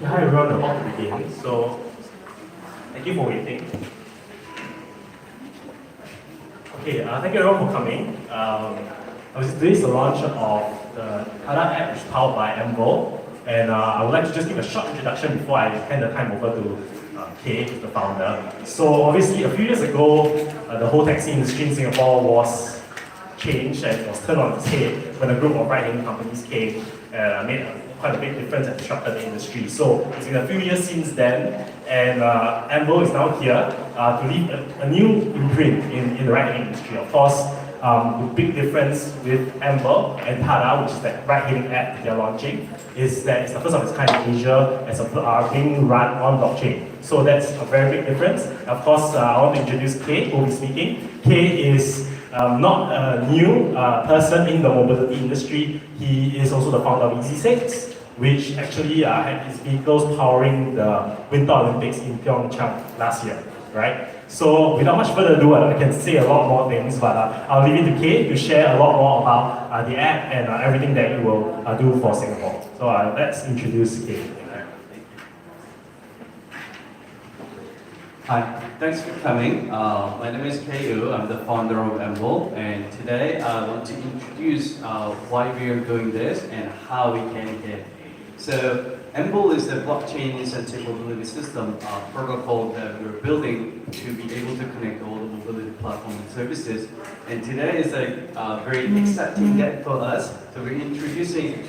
Hi everyone, about to begin. So, thank you for waiting. Okay, thank you everyone for coming. Today is the launch of the TADA app, which is powered by MVL. And I would like to just give a short introduction before I hand the time over to Kay, who's the founder. So obviously, a few years ago, the whole taxi industry in Singapore was changed and it was turned on its head when a group of ride-hailing companies came and made quite a big difference and disrupted the industry. So it's been a few years since then, and MVL is now here to leave a new imprint in the ride-hailing industry. Of course, the big difference with MVL and TADA, which is that ride-hailing app that they're launching, is that it's the first of its kind in Asia as being run on blockchain. So that's a very big difference. Of course, I want to introduce Kay, who will be speaking. Kay is not a new person in the mobility industry. He is also the founder of EZ6, which actually had his vehicles powering the Winter Olympics in Pyeongchang last year, right? So without much further ado, I can say a lot more things, but I'll leave it to Kay to share a lot more about the app and everything that it will do for Singapore. So let's introduce Kay. Hi, thanks for coming. My name is Kay. I'm the founder of MVL, and today I want to introduce why we are doing this and how we can get. So MVL is a blockchain incentive mobility system protocol that we're building to be able to connect all the mobility platform and services. And today is a very exciting day for us. So we're introducing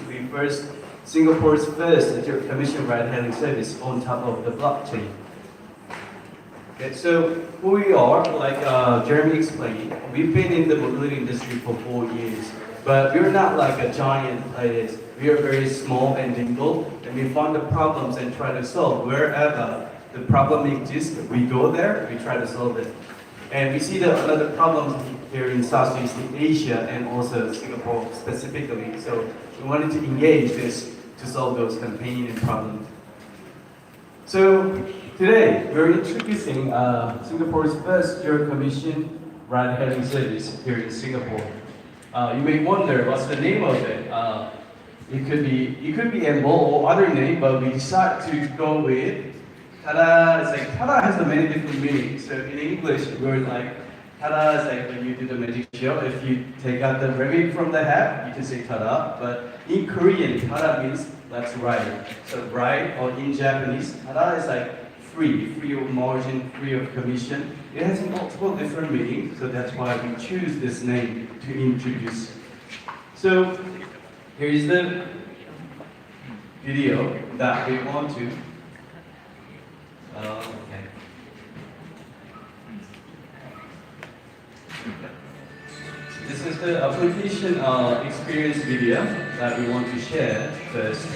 Singapore's first commission ride-hailing service on top of the blockchain. Okay, so who we are, like Jeremy explained, we've been in the mobility industry for 4 years, but we're not like a giant players. We are very small and nimble, and we find the problems and try to solve wherever the problem exists. We go there, we try to solve it. And we see the another problem here in Southeast Asia and also Singapore specifically. So we wanted to engage this to solve those campaign and problems. So today we're introducing Singapore's first Zero Commission ride-hailing service here in Singapore. You may wonder what's the name of it. It could be MVL or other name, but we decided to go with TADA. It's like TADA has many different meanings. So in English, we're like TADA is like when you do the magic show. If you take out the rabbit from the hat, you can say TADA. But in Korean, TADA means let's ride. So ride, or in Japanese, TADA is like free of margin, free of commission. It has multiple different meanings, so that's why we choose this name to introduce. So here is the video that we want to. Okay. This is the application experience video that we want to share first.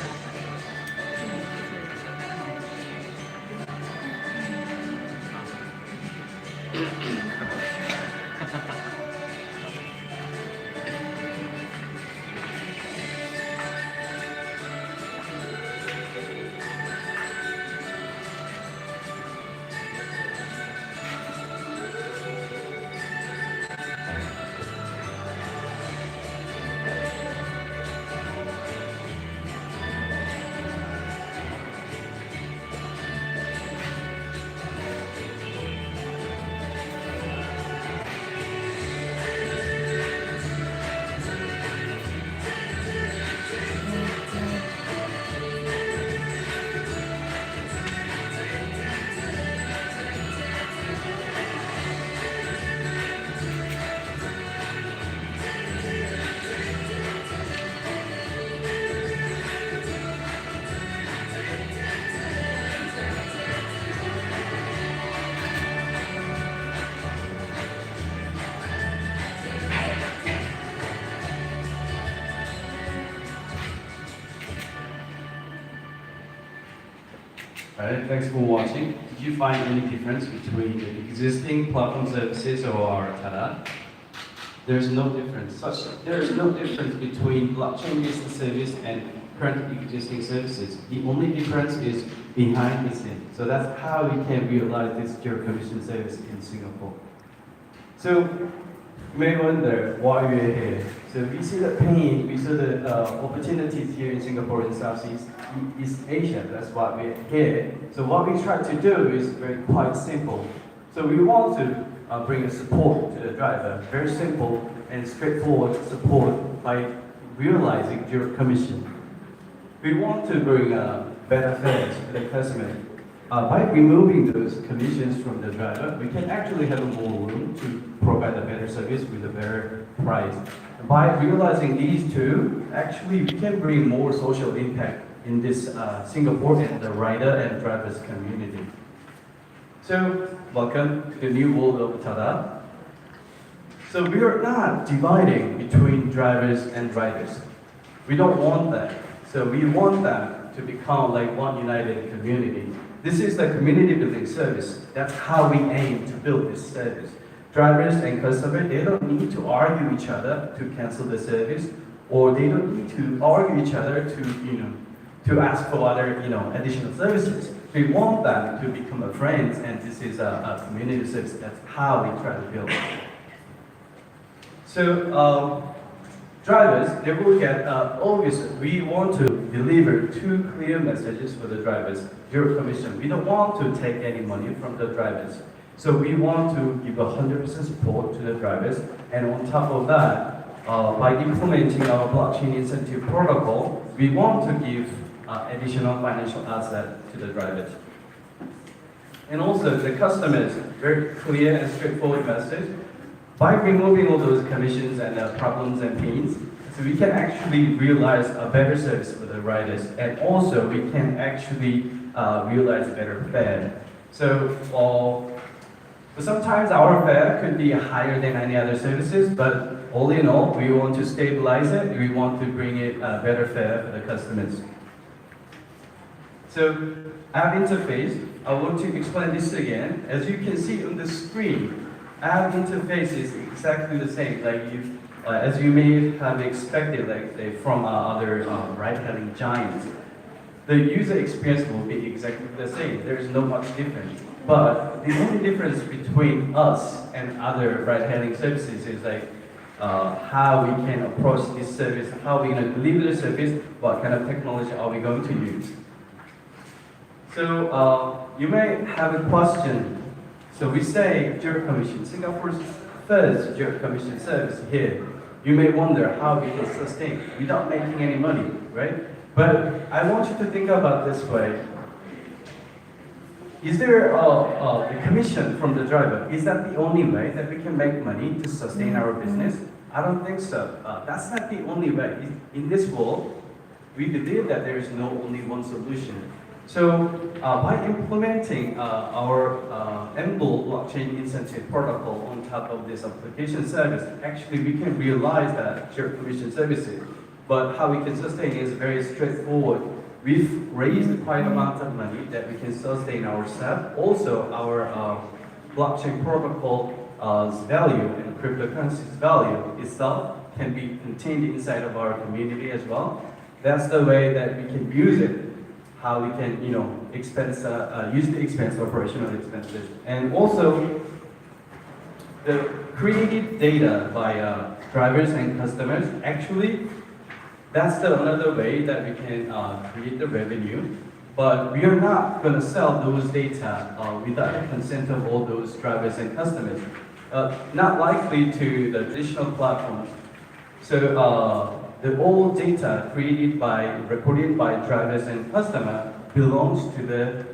Alright, thanks for watching. Did you find any difference between the existing platform services or TADA? There's no difference. There is no difference between blockchain-based service and current existing services. The only difference is behind the scene. So that's how we can realize this zero commission service in Singapore. So you may wonder why we're here. So we see the pain, we see the opportunities here in Singapore and Southeast East Asia. That's why we're here. So what we try to do is quite simple. So we want to bring a support to the driver, very simple and straightforward support by realizing zero commission. We want to bring better fares to the customer. By removing those commissions from the driver, we can actually have more room to provide a better service with a better price. By realizing these two, actually we can bring more social impact in this Singapore and the rider and drivers community. So, welcome to the new world of TADA. So we are not dividing between drivers and riders. We don't want that. So we want them to become like one united community. This is the community building service. That's how we aim to build this service. Drivers and customers, they don't need to argue each other to cancel the service, or they don't need to argue each other to ask for other additional services. We want them to become friends, and this is a community service. That's how we try to build it. So drivers, they will get, obviously, we want to deliver two clear messages for the drivers. Zero commission. We don't want to take any money from the drivers. So we want to give 100% support to the drivers. And on top of that, by implementing our blockchain incentive protocol, we want to give additional financial asset to the drivers. And also the customers, very clear and straightforward message. By removing all those commissions and problems and pains, so we can actually realize a better service for the riders, and also we can actually realize better fare. So But sometimes our fare could be higher than any other services, but all in all, we want to stabilize it. We want to bring it a better fare for the customers. So, app interface, I want to explain this again. As you can see on the screen, app interface is exactly the same, as you may have expected, from other ride-hailing giants. The user experience will be exactly the same. There is no much difference. But the only difference between us and other ride-hailing services is how we can approach this service, how we're going to deliver the service, what kind of technology are we going to use. So you may have a question. So we say zero commission, Singapore's first zero commission service here. You may wonder how we can sustain without making any money, right? But I want you to think about this way. Is there a commission from the driver? Is that the only way that we can make money to sustain our business? I don't think so. That's not the only way. In this world, we believe that there is no only one solution. So by implementing our MVL blockchain incentive protocol on top of this application service, actually we can realize that zero commission services. But how we can sustain is very straightforward. We've raised quite amount of money that we can sustain ourselves. Also, our blockchain protocol's value and cryptocurrency's value itself can be contained inside of our community as well. That's the way that we can use it. How we can, use the expense, operational expenses, and also the created data by drivers and customers. Actually, that's another way that we can create the revenue. But we are not going to sell those data without the consent of all those drivers and customers. Not likely to the traditional platforms. So the all data created recorded by drivers and customer belongs to the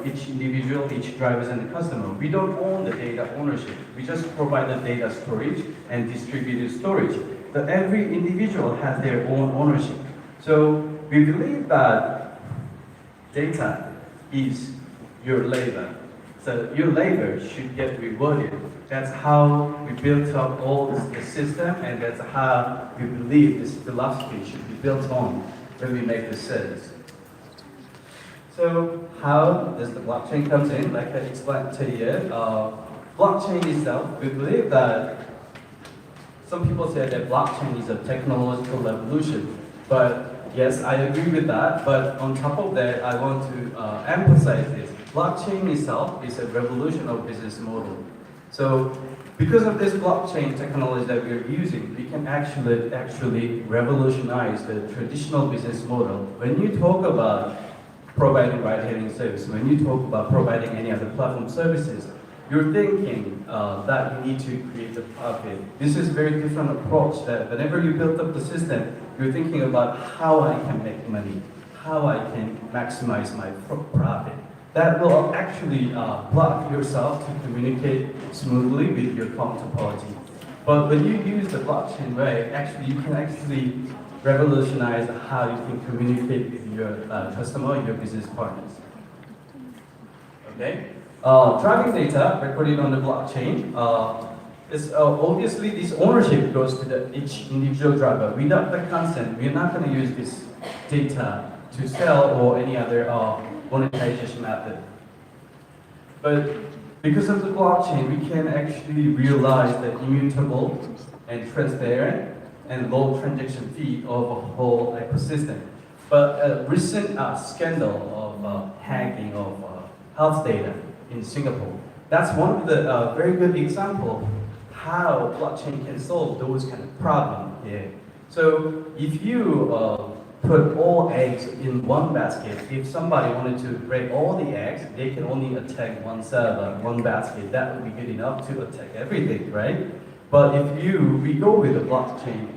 each individual, each drivers and the customer. We don't own the data ownership. We just provide the data storage and distributed storage. But every individual has their own ownership. So we believe that data is your labor. So your labor should get rewarded. That's how we built up all the system, and that's how we believe this philosophy should be built on when we make this service. So how does the blockchain comes in? Like I explained to you, blockchain itself, we believe that some people say that blockchain is a technological revolution, but yes, I agree with that. But on top of that, I want to emphasize this. Blockchain itself is a revolution of business model. So because of this blockchain technology that we are using, we can actually revolutionize the traditional business model. When you talk about providing ride-hailing service, when you talk about providing any other platform services, you're thinking that you need to create a profit. This is a very different approach that whenever you build up the system, you're thinking about how I can make money, how I can maximize my profit. That will actually block yourself to communicate smoothly with your counterparty. But when you use the blockchain way, you can revolutionize how you can communicate with your customer, your business partners. Okay? Driving data recorded on the blockchain. Obviously, this ownership goes to each individual driver. Without the consent, we're not going to use this data to sell or any other monetization method. But because of the blockchain, we can actually realize the immutable and transparent and low transaction fee of a whole ecosystem. But a recent scandal of hacking of health data in Singapore, that's one of the very good example how blockchain can solve those kind of problems. Yeah. So if you put all eggs in one basket, if somebody wanted to break all the eggs, they can only attack one server, one basket. That would be good enough to attack everything, right? But if we go with the blockchain,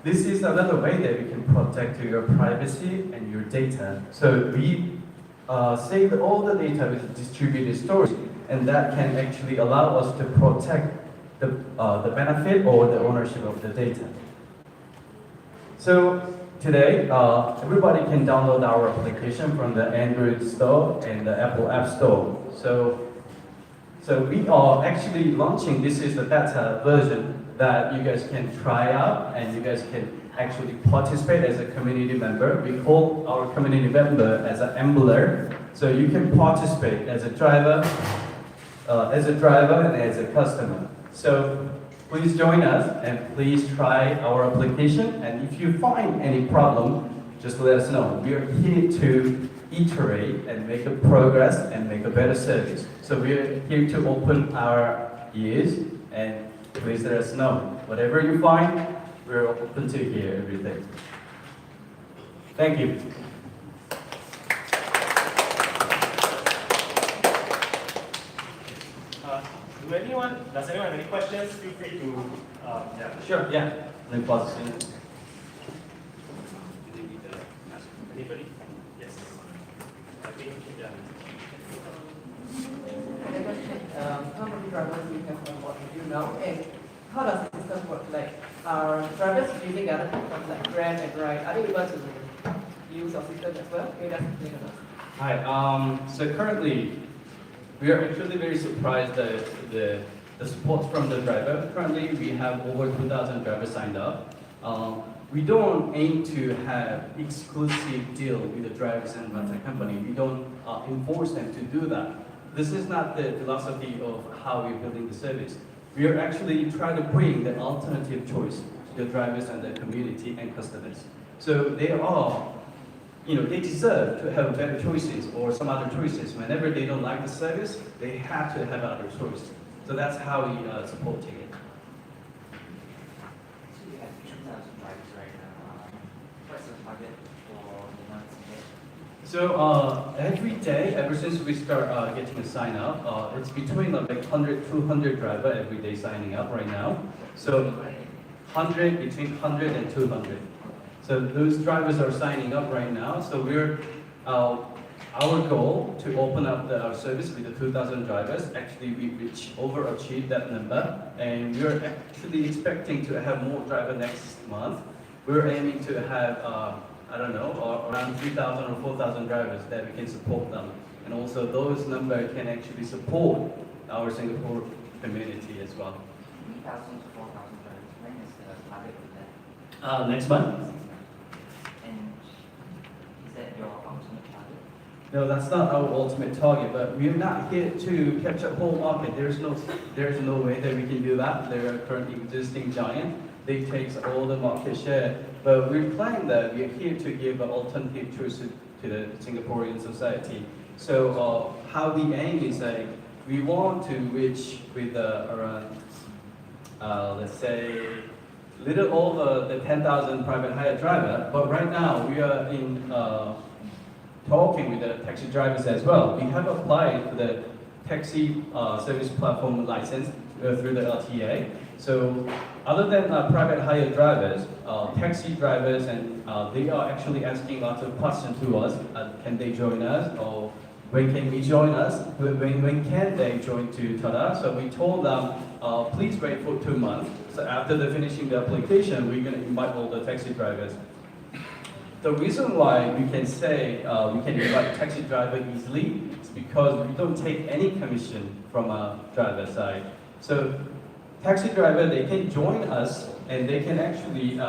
this is another way that we can protect your privacy and your data. So we save all the data with distributed storage, and that can actually allow us to protect the benefit or the ownership of the data. So today, everybody can download our application from the Android store and the Apple App Store. So So we are actually launching, this is the beta version that you guys can try out and you guys can actually participate as a community member. We call our community member as an Embler. So you can participate as a driver and as a customer. So please join us and please try our application. And if you find any problem, just let us know. We are here to iterate and make a progress and make a better service. So we are here to open our ears and please let us know. Whatever you find, we're open to hear everything. Thank you. Does anyone have any questions? Feel free to, yeah. Sure, yeah. Let me pause this in. Anybody? Yes. I think, yeah. How many drivers we have on board with you now, and how does the system work? Like, are drivers using the other platforms like Grab and Ride, are they able to use our system as well? Maybe that's the thing. Hi, so currently, we are actually very surprised that the support from the driver. Currently, we have over 2,000 drivers signed up. We don't aim to have exclusive deal with the drivers and rental company. We don't enforce them to do that. This is not the philosophy of how we're building the service. We are actually trying to bring the alternative choice to the drivers and the community and customers. So they are, they deserve to have better choices or some other choices. Whenever they don't like the service, they have to have other choice. So that's how we are supporting it. So you have 2,000 drivers right now. What's the target for the months ahead? So every day, ever since we start getting a sign up, it's between like 100, 200 driver every day signing up right now. So 100, between 100 and 200. So those drivers are signing up right now. So we're our goal to open up our service with the 2,000 drivers. Actually, we overachieved that number, and we're actually expecting to have more drivers next month. We're aiming to have around 3,000 or 4,000 drivers that we can support them, and also those numbers can actually support our Singapore community as well. 3,000 to 4,000 drivers. When is the target for that? Next month. And is that your ultimate target? No, that's not our ultimate target, but we're not here to capture whole market. There's no way that we can do that. There are currently existing giant. They take all the market share, but we're planning that we're here to give an alternative choice to the Singaporean society. So how we aim is like, we want to reach with around, let's say, little over the 10,000 private hire driver, but right now we are in talking with the taxi drivers as well. We have applied for the taxi service platform license through the LTA. So other than private hire drivers, taxi drivers, and they are actually asking lots of questions to us. Can they join us? Or when can we join us? When can they join to TADA? So we told them, please wait for 2 months. So after the finishing the application, we're going to invite all the taxi drivers. The reason why we can say we can invite taxi driver easily is because we don't take any commission from a driver side. So taxi driver, they can join us and they can actually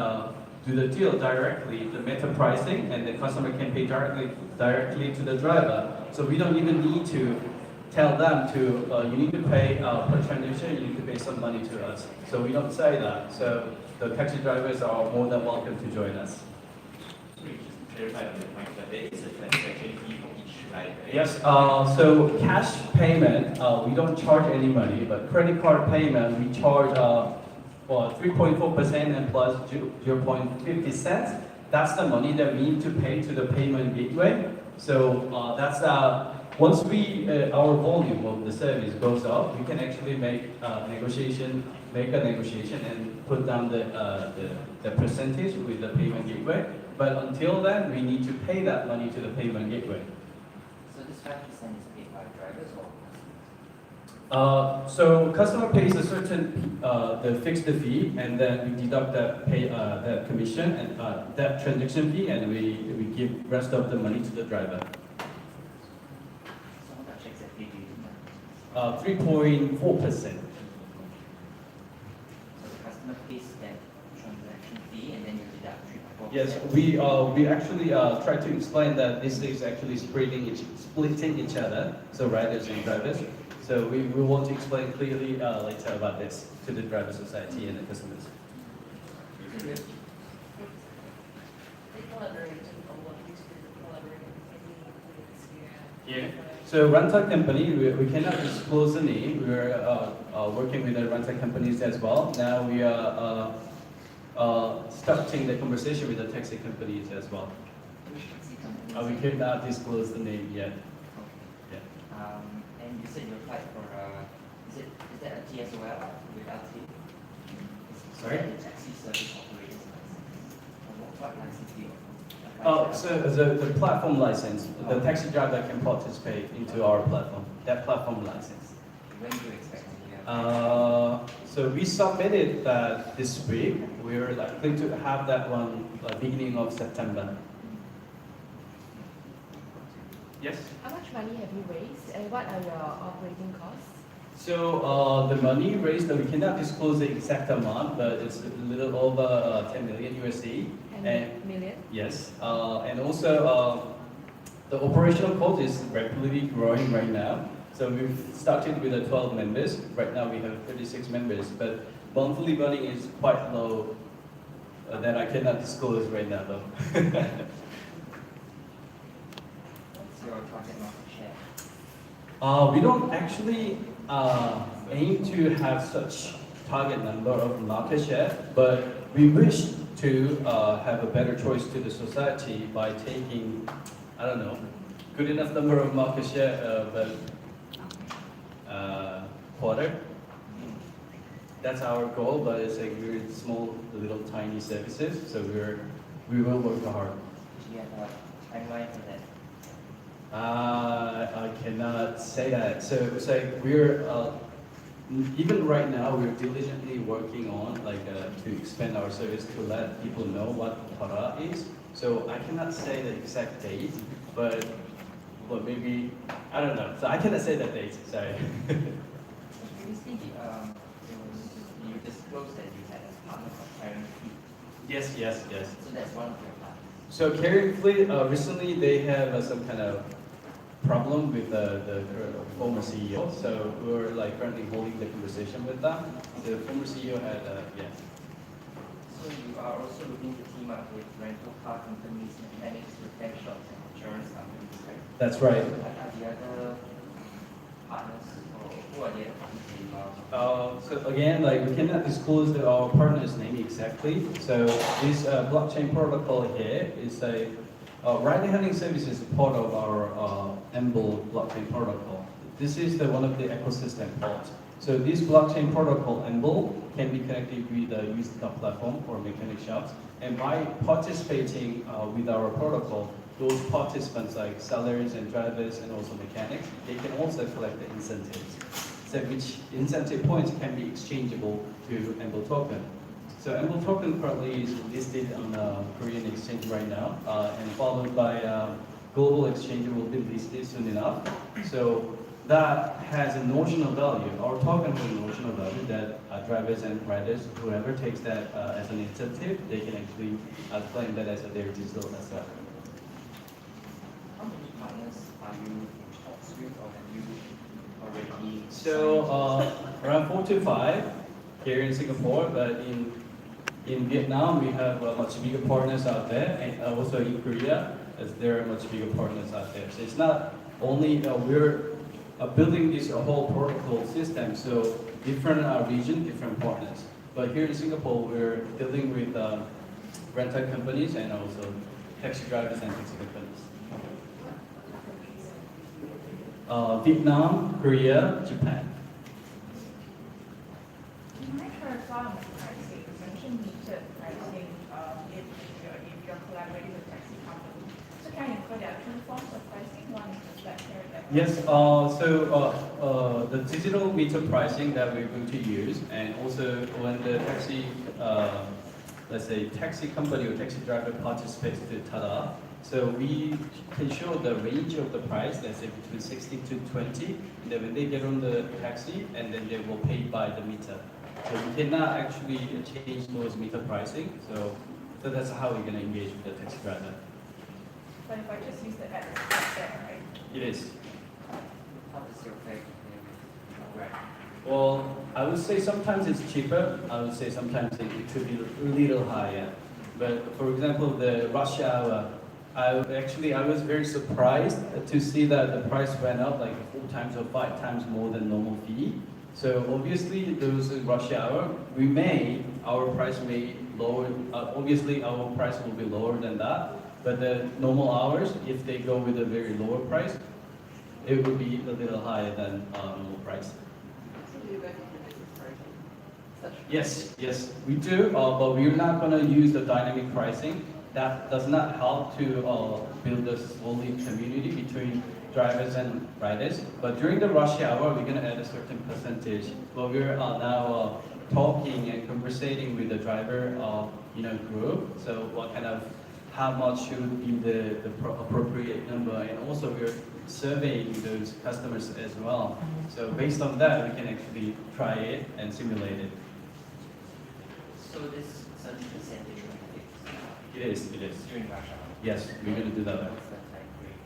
do the deal directly, the meta pricing, and the customer can pay directly to the driver. So we don't even need to tell them to, you need to pay per transaction, you need to pay some money to us. So we don't say that. So the taxi drivers are more than welcome to join us. Clarify on the point that there is a transaction fee for each ride, right? Yes, so cash payment, we don't charge any money, but credit card payment, we charge 3.4% and plus 0.50 cents. That's the money that we need to pay to the payment gateway. So that's once our volume of the service goes up, we can actually make a negotiation and put down the percentage with the payment gateway. But until then, we need to pay that money to the payment gateway. So this 5% is paid by drivers or customers? So customer pays a certain the fixed fee, and then we deduct that commission and that transaction fee, and we give rest of the money to the driver. So how much exactly do you 3.4%. So the customer pays that transaction fee and then you deduct 3.4%. Yes, we actually try to explain that this is actually splitting each other, so riders and drivers. So we want to explain clearly later about this to the driver society and the customers. Yeah. So rental company, we cannot disclose the name. We are working with the rental companies as well. Now we are starting the conversation with the taxi companies as well. Which taxi companies? We cannot disclose the name yet. Okay. Yeah. And you said you applied for is that a TSOL with LT? Sorry? Is that the taxi service operator's license? Or what license do you apply So the platform license, the taxi driver can participate into our platform. That platform license. When do you expect to hear? So we submitted that this week. We're likely to have that one beginning of September. Yes. How much money have you raised and what are your operating costs? So the money raised, we cannot disclose the exact amount, but it's a little over 10 million USD. 10 million? Yes, and also the operational cost is rapidly growing right now. So we've started with 12 members. Right now we have 36 members, but monthly burning is quite low. That I cannot disclose right now, though. What's your target market share? We don't actually aim to have such target number of market share, but we wish to have a better choice to the society by taking, I don't know, good enough number of market share, but quarter. That's our goal, but it's like we're small, little, tiny services, so we will work hard. Do you have a timeline for that? I cannot say that. So it's like we're even right now we're diligently working on to expand our service to let people know what TADA is. So I cannot say the exact date, but maybe I don't know. So I cannot say the date. Sorry. Previously, you disclosed that you had a partner for Caring Fleet. Yes. So that's one of your partners. So Caring Fleet recently they have some kind of problem with the former CEO. So we're currently holding the conversation with them. The former CEO had So you are also looking to team up with rental car companies, mechanics, repair shops, and insurance companies, right? That's right. What are the other partners, or who are the other partners involved? So again, we cannot disclose our partner's name exactly. So this blockchain protocol here is a ride-hailing service is part of our MVL blockchain protocol. This is one of the ecosystem parts. So this blockchain protocol MVL can be connected with the used car platform or mechanic shops. And by participating with our protocol, those participants like sellers and drivers and also mechanics, they can also collect the incentives. So which incentive points can be exchangeable to MVL token. So MVL token currently is listed on the Korean exchange right now, and followed by global exchange will be listed soon enough. So that has a notional value. Our token has a notional value that drivers and riders, whoever takes that as an incentive, they can actually claim that as their digital asset. How many partners are you in talks with, or have you already? So around 4 to 5 here in Singapore, but in Vietnam we have much bigger partners out there, and also in Korea, as there are much bigger partners out there. So it's not only we're building this whole protocol system, so different region, different partners. But here in Singapore, we're dealing with rental companies and also taxi drivers and taxi companies. Vietnam, Korea, Japan. You might clarify on the pricing. You mentioned metered pricing if you're collaborating with taxi companies. So can I infer there are two forms of pricing? One is the flat fare that Yes, the digital meter pricing that we're going to use, and also when the taxi let's say, taxi company or taxi driver participates to TADA. So we can show the range of the price, let's say between 60 to 20, and then when they get on the taxi, and then they will pay by the meter. So we cannot actually change those meter pricing. So that's how we're going to engage with the taxi driver. But if I just use the app, it's not there, right? It is. How does your fare compare? Right. Well, I would say sometimes it's cheaper. I would say sometimes it could be a little higher. But for example, the rush hour, I was very surprised to see that the price went up like 4 times or 5 times more than normal fee. So obviously those rush hour, our price may lower, obviously our price will be lower than that. But the normal hours, if they go with a very lower price, it would be a little higher than normal price. So do you guys implement this pricing? Such Yes, we do, but we're not going to use the dynamic pricing. That does not help to build a solid community between drivers and riders. But during the rush hour, we're going to add a certain percentage. But we're now talking and conversating with the driver group. So how much should be the appropriate number, and also we're surveying those customers as well. So based on that, we can actually try it and simulate it. So this certain percentage will be fixed It is. during rush hour. Yes, we're going to do that. What's the time frame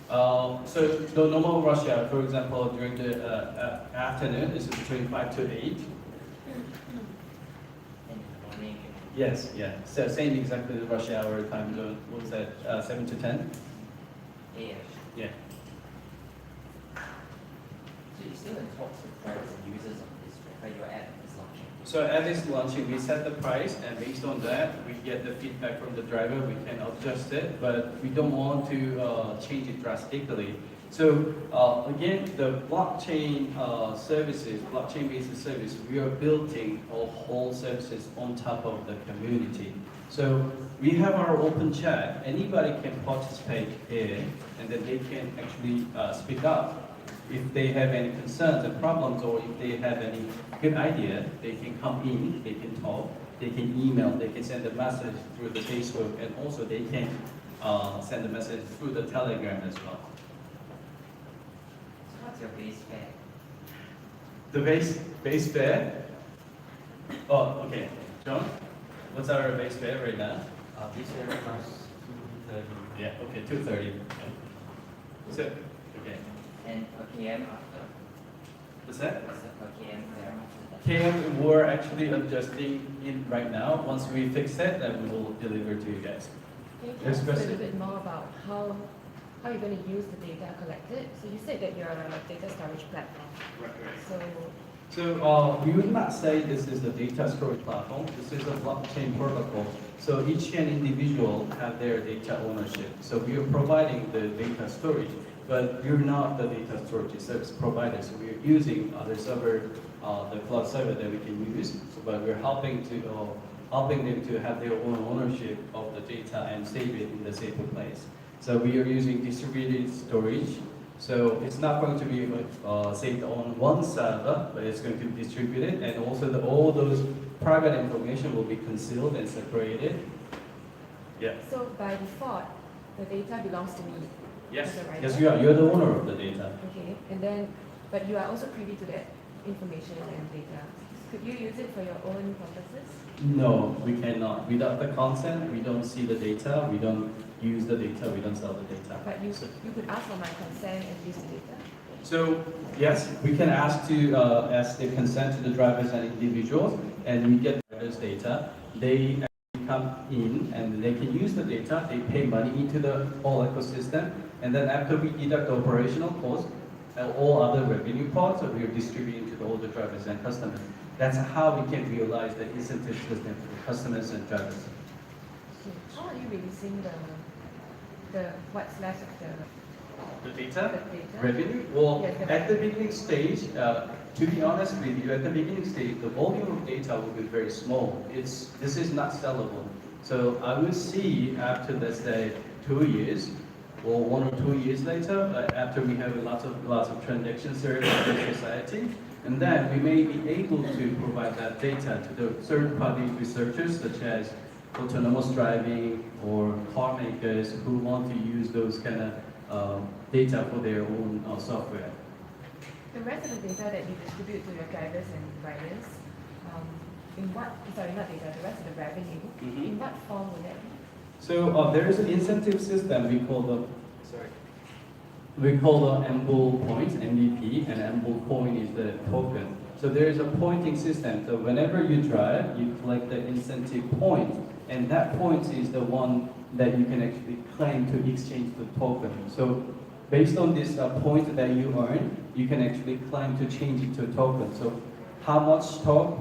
for that? So the normal rush hour, for example, during the afternoon is between 5 to 8. And in the morning, Yes, yeah. So same exactly the rush hour time zone. What was that? 7 to 10? AM. Yeah. So you're still in talks with drivers and users on this, right? But your app is launching. So at this launching, we set the price, and based on that, we get the feedback from the driver. We can adjust it, but we don't want to change it drastically. So again, the blockchain services, blockchain-based service, we are building a whole services on top of the community. So we have our open chat. Anybody can participate here, and then they can actually speak up. If they have any concerns and problems, or if they have any good idea, they can come in, they can talk, they can email, they can send a message through the Facebook, and also they can send a message through the Telegram as well. So what's your base fare? The base fare? Oh, okay. John, what's our base fare right now? This year plus 230. Yeah, okay, 230. So, okay. And per KM after? What's that? What's the per KM fare after that? KM, we're actually adjusting it right now. Once we fix it, then we will deliver to you guys. Can you tell Yes, us a question. little bit more about how you're going to use the data collected? So you said that you're a data storage platform. So So we would not say this is the data storage platform. This is a blockchain protocol. So each and individual have their data ownership. So we are providing the data storage, but we're not the data storage service provider. So we are using the server, the cloud server that we can use. So, but we're helping them to have their own ownership of the data and save it in the safer place. So we are using distributed storage. So it's not going to be saved on one server, but it's going to be distributed, and also all those private information will be concealed and separated. Yeah. so by default, the data belongs to me. Yes. as a writer. Yes, you are. You're the owner of the data. Okay, and then, but you are also privy to that information and data. Could you use it for your own purposes? No, we cannot. Without the consent, we don't see the data. We don't use the data. We don't sell the data. But you could ask for my consent and use the data. So yes, we can ask the consent to the drivers and individuals, and we get drivers' data. They actually come in and they can use the data. They pay money into the whole ecosystem, and then after we deduct the operational cost and all other revenue parts, we are distributing to all the drivers and customers. That's how we can realize the incentive system for the customers and drivers. So how are you releasing the what's left of The the data? data? Revenue? Well, Yes, the at the beginning stage, to be honest with you, at the beginning stage, the volume of data will be very small. This is not sellable. So I will see after, let's say, 2 years, or 1 or 2 years later, after we have lots of transactions here in the society, And then we may be able to provide that data to the third-party researchers, such as autonomous driving or car makers who want to use those kind of data for their own software. The rest of the data that you distribute to your drivers and riders, in what, sorry, not data, the rest of the revenue, Mhm. in what form will that be? So there is an incentive system we call the MVL points, MVP, and MVL coin is the token. So there is a pointing system. So whenever you drive, you collect the incentive point, and that point is the one that you can actually claim to exchange the token. So based on this point that you earn, you can actually claim to change it to a token. So how much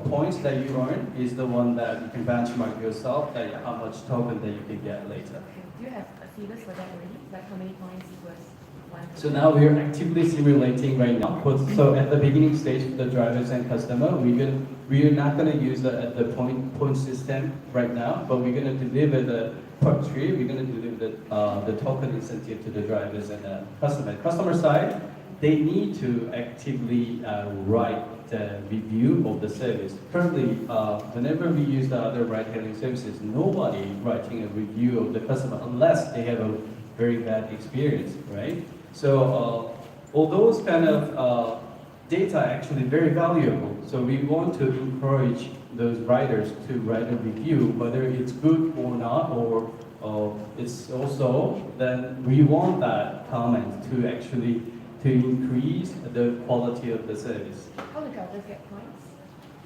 points that you earn is the one that you can benchmark yourself, that how much token that you can get later. Okay. Do you have figures for that already? Like how many points equals 1? So now we are actively simulating right now. So at the beginning stage for the drivers and customer, we are not going to use the point system right now, but we're going to deliver the part 3. We're going to deliver the token incentive to the drivers and the customer. Customer side, they need to actively write the review of the service. Currently, whenever we use the other ride-hailing services, nobody writing a review of the customer unless they have a very bad experience, right? So all those kind of data are actually very valuable. So we want to encourage those riders to write a review, whether it's good or not, or it's also, then we want that comment to actually to increase the quality of the service. How do drivers get points?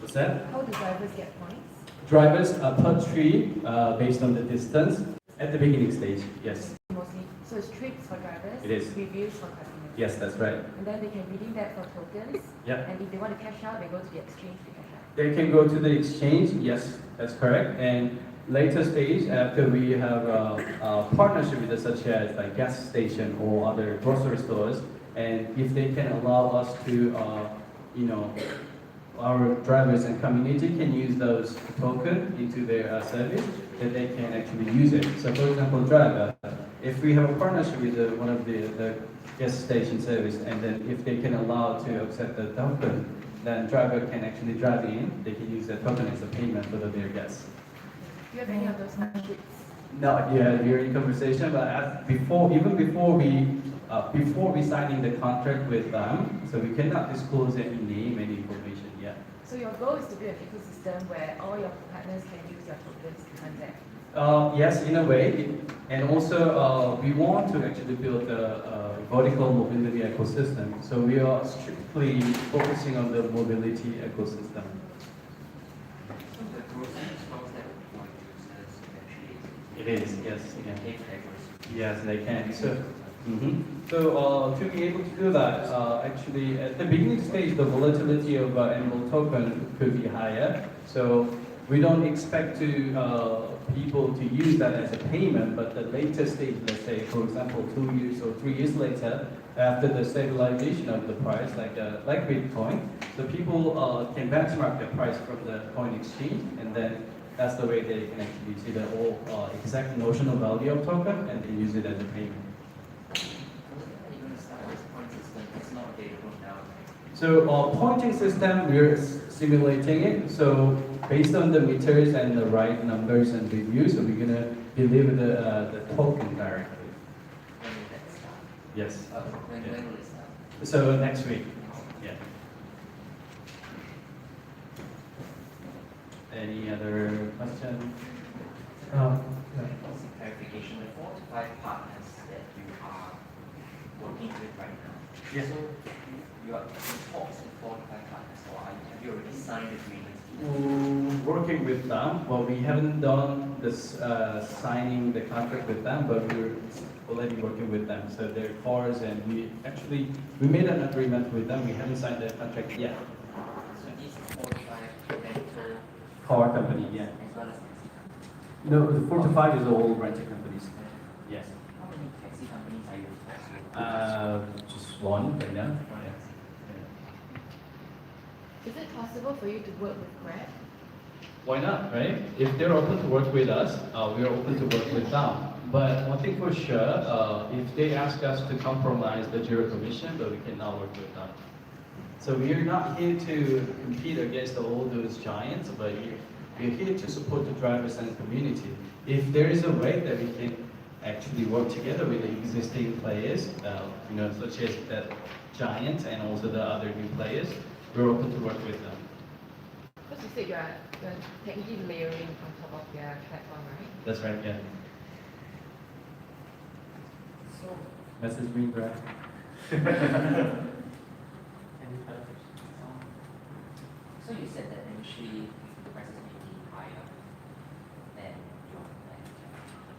What's that? How do drivers get points? Drivers are per trip based on the distance at the beginning stage, yes. Mostly, so it's trips for drivers, It is. reviews for customers. Yes, that's right. And then they can redeem that for tokens. Yeah. And if they want to cash out, they go to the exchange to cash out. They can go to the exchange, yes, that's correct. And later stage, after we have a partnership with such as like gas station or other grocery stores, and if they can allow us to, our drivers and community can use those tokens into their service, that they can actually use it. So for example, driver, if we have a partnership with one of the gas station service, and then if they can allow to accept the token, then driver can actually drive in, they can use the token as a payment for their gas. Do you have any of those partnerships? No, yeah, we're in conversation, but before we signing the contract with them, so we cannot disclose any name, any information yet. So your goal is to build an ecosystem where all your partners can use your tokens to transact. Yes, in a way, and also we want to actually build a vertical mobility ecosystem. So we are strictly focusing on the mobility ecosystem. So the grocery stores that want users eventually It is, yes, yeah. pay for their groceries. Yes, they can. So to be able to do that, actually at the beginning stage, the volatility of MVL token could be higher. So we don't expect to people to use that as a payment, but the later stage, let's say, for example, 2 years or 3 years later, after the stabilization of the price, like Bitcoin, the people can benchmark the price from the coin exchange, and then that's the way they can actually see the whole exact notional value of token, and then use it as a payment. Are you going to start this point system? It's not available now. So pointing system, we're simulating it. So based on the meters and the right numbers and reviews, so we're gonna deliver the token directly. When will that start? Yes. When will it start? So next week. Yeah. Any other question? Yeah. Some clarification, the 4 to 5 partners that you are working with right now. Yes. So you are in talks with 4 to 5 partners, or have you already signed agreements? Working with them, well, we haven't done this signing the contract with them, but we're already working with them. So they're cars, and we made an agreement with them. We haven't signed the contract yet. So these 4 to 5 rental Car company, yeah. as well as taxi companies. No, the 4 to 5 is all rental companies. Yes. How many taxi companies are you in talks with? Just one right now. Is it possible for you to work with Grab? Why not, right? If they're open to work with us, we are open to work with them. But one thing for sure, if they ask us to compromise the zero commission, but we cannot work with them. So we are not here to compete against all those giants, but we're here to support the drivers and the community. If there is a way that we can actually work together with the existing players, such as that giant and also the other new players, we're open to work with them. Because you said you're technically layering on top of their platform, right? That's right, yeah. So, Message being correct. so you said that initially the prices may be higher than your plan.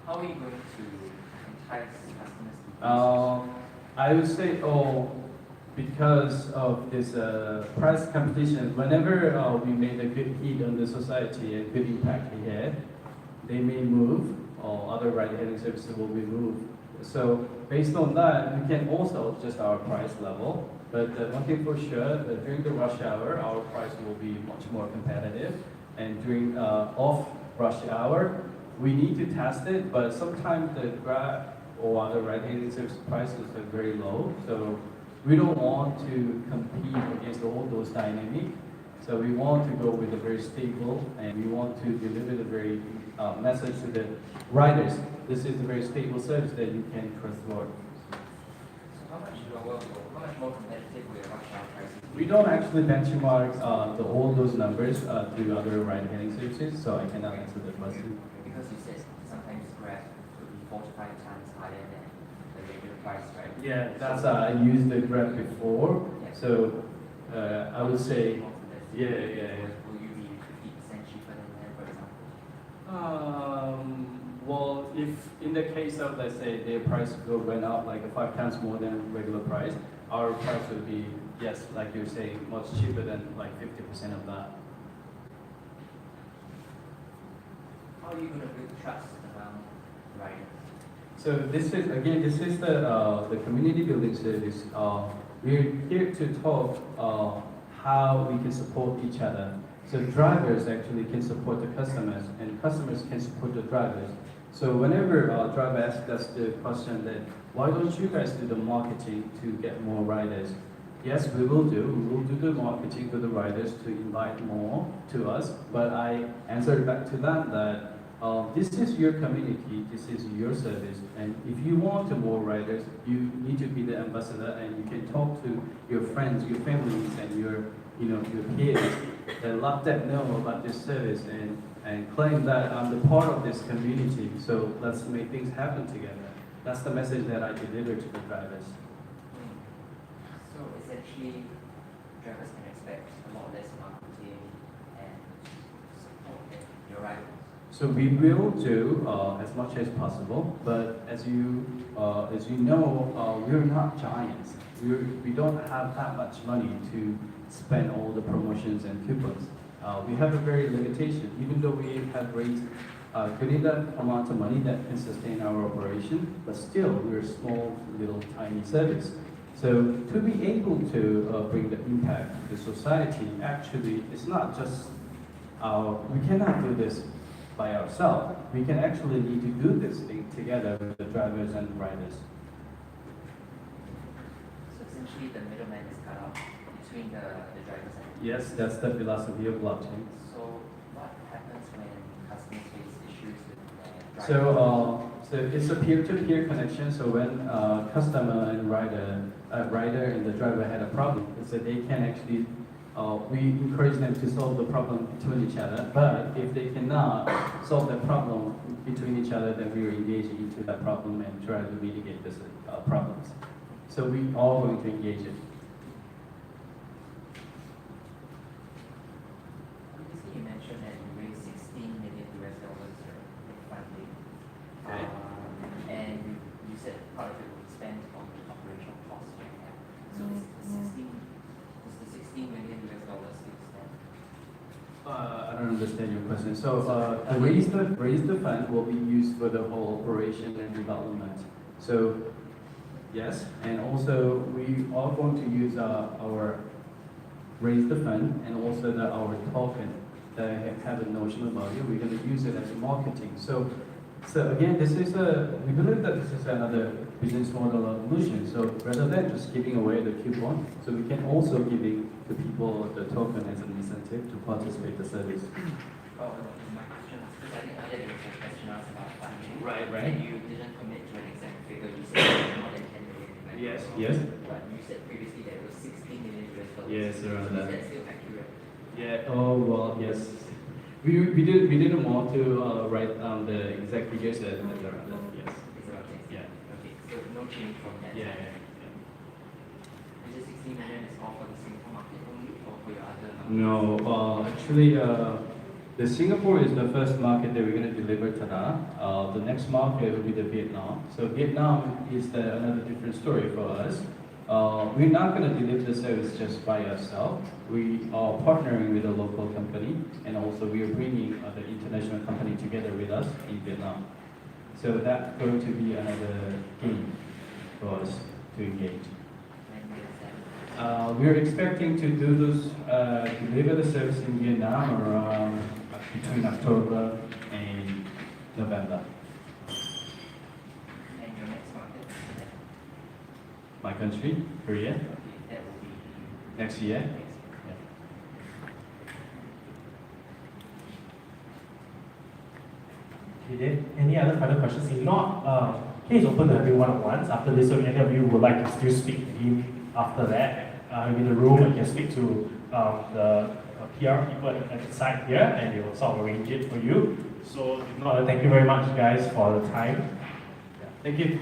How are you going to entice customers to use I would say, because of this price competition, whenever we made a good hit on the society and good impact we had, they may move, or other ride-hailing services will be moved. So based on that, we can also adjust our price level. But one thing for sure, during the rush hour, our price will be much more competitive. And during off rush hour, we need to test it, but sometimes the Grab or other ride-hailing service prices are very low. So we don't want to compete against all those dynamics. So we want to go with a very stable, and we want to deliver the very message to the riders. This is a very stable service that you can trust for. So how much lower or how much more competitive will your rush hour prices be? We don't actually benchmark all those numbers to other ride-hailing services, so I cannot answer that question. Because you said sometimes Grab could be 4 to 5 times higher than the regular price, right? Yeah, that's I used the Grab before, so I would say, yeah. Will you be 50% cheaper than them, for example? Well, if in the case of, let's say, their price went up like 5 times more than regular price, our price would be, yes, like you're saying, much cheaper than like 50% of that. How are you going to build trust around riders? So this is the community building service. We're here to talk how we can support each other. So drivers actually can support the customers, and customers can support the drivers. So whenever a driver asks us the question that, why don't you guys do the marketing to get more riders? Yes, we will do. We will do the marketing to the riders to invite more to us. But I answered back to that this is your community, this is your service, and if you want more riders, you need to be the ambassador, and you can talk to your friends, your families, and your peers that let them know about this service and claim that I'm the part of this community. So let's make things happen together. That's the message that I deliver to the drivers. So essentially, drivers can expect a lot less marketing and support than your riders. So we will do as much as possible, but as you know, we're not giants. We don't have that much money to spend all the promotions and coupons. We have a very limitation, even though we have raised good enough amount of money that can sustain our operation, but still we're a small, little, tiny service. So to be able to bring the impact to the society, actually, it's not just we cannot do this by ourselves. We can actually need to do this thing together with the drivers and riders. So essentially, the middleman is cut off between the drivers and Yes, that's the philosophy of blockchain. So what happens when customers face issues with their drivers? So it's a peer-to-peer connection. So when customer and rider and the driver had a problem, so they can actually we encourage them to solve the problem between each other. But if they cannot solve the problem between each other, then we are engaging into that problem and try to mitigate these problems. So we are going to engage it. Previously, you mentioned that you raised $16 million in funding. Okay. And you said part of it will be spent on the operational costs right now. So does the $16 million still stand? I don't understand your question. So raise the fund will be used for the whole operation and development. So yes, and also we are going to use our raise the fund and also our token that have a notional value. We're going to use it as marketing. So So again, we believe that this is another business model evolution. So rather than just giving away the coupon, so we can also giving the people the token as an incentive to participate in the service. Oh, my question is, because I think earlier there was a question asked about funding. Right. And you didn't commit to an exact figure, you said more than 10 million. if I'm Yes. not wrong. Yes. But you said previously that it was 16 million US dollars. Yes, around So that. is that still accurate? Yeah. Oh well, yes. We didn't want to write down the exact figures that around that. Yes. It's about 16. Yeah. Okay, so no change from that. Yeah. side. Is it 16 million is all for the Singapore market only or for your other markets? No, actually, the Singapore is the first market that we're going to deliver TADA. The next market will be the Vietnam. So Vietnam is another different story for us. We're not going to deliver the service just by ourselves. We are partnering with a local company, and also we are bringing the international company together with us in Vietnam. So that's going to be another game for us to engage. When is that? We're expecting to do this, deliver the service in Vietnam around between October and November. And your next market? My country, Korea, Okay, that will be next year. next year. Okay, then, any other final questions? If not, he's open to having one-on-ones after this, so if any of you would like to still speak to him after that, in the room, you can speak to the PR people at the side here, and they will sort of arrange it for you. So, if not, thank you very much, guys, for the time. Yeah, thank you.